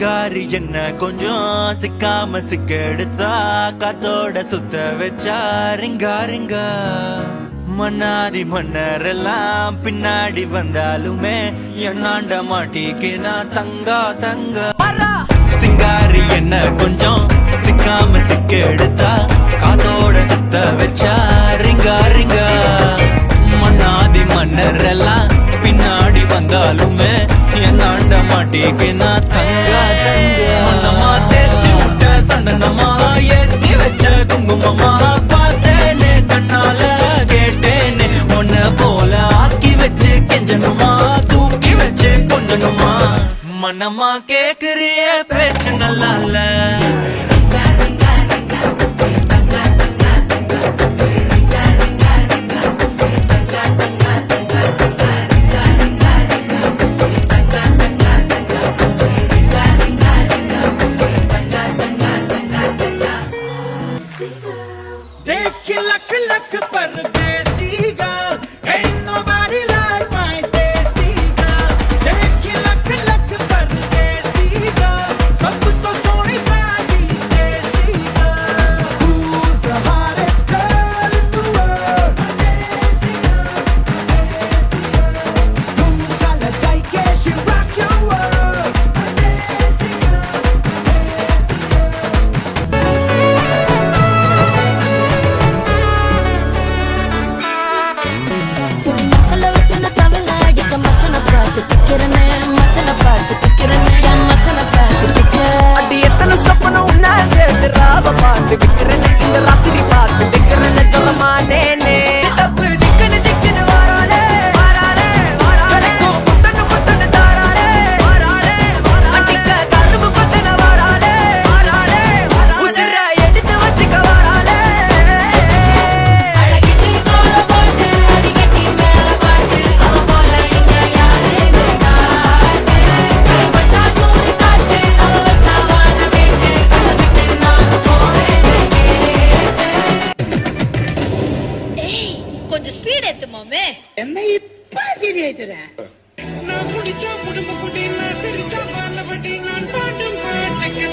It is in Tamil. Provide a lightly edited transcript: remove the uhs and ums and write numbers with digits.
சிங்காரி என்ன கொஞ்சம் சிக்காம சிக்க எடுத்தா காத்தோட சுத்த வச்சா ரிங்கா ரிங்கா மன்னாதி மன்னர் எல்லாம் பின்னாடி வந்தாலுமே என்னாண்ட மாட்டிக்கினா தங்கா தங்கா சிங்காரி என்ன கொஞ்சம் சிக்காம சிக்க எடுத்தா காத்தோட சுத்த வச்சா ரிங்கா ரிங்கா மன்னாதி மன்னர் எல்லாம் பின்னாடி வந்தாலுமே என்னாண்ட மாட்டிக்கினா தங்கா தங்கா மனமா தேய்ச்சி விட்ட சந்தனமா ஏத்தி வச்ச குங்குமமா பார்த்தேனே கண்ணால கேட்டேனே உன்ன போல ஆக்கி வச்சு கெஞ்சனுமா தூக்கி வச்சு கொஞ்சனுமா மனமா கேக்குறிய பேச்சு நல்லா இல்ல கொஞ்சம் ஸ்பீட் ஏத்துமாமே என்ன இப்ப சரி ஆயிட்டுறேன் நான் குடிச்சா குடும்ப குடி நான் சிரிச்சா பாண்டபடி நான் பாட்டும் பாட்டுக்கு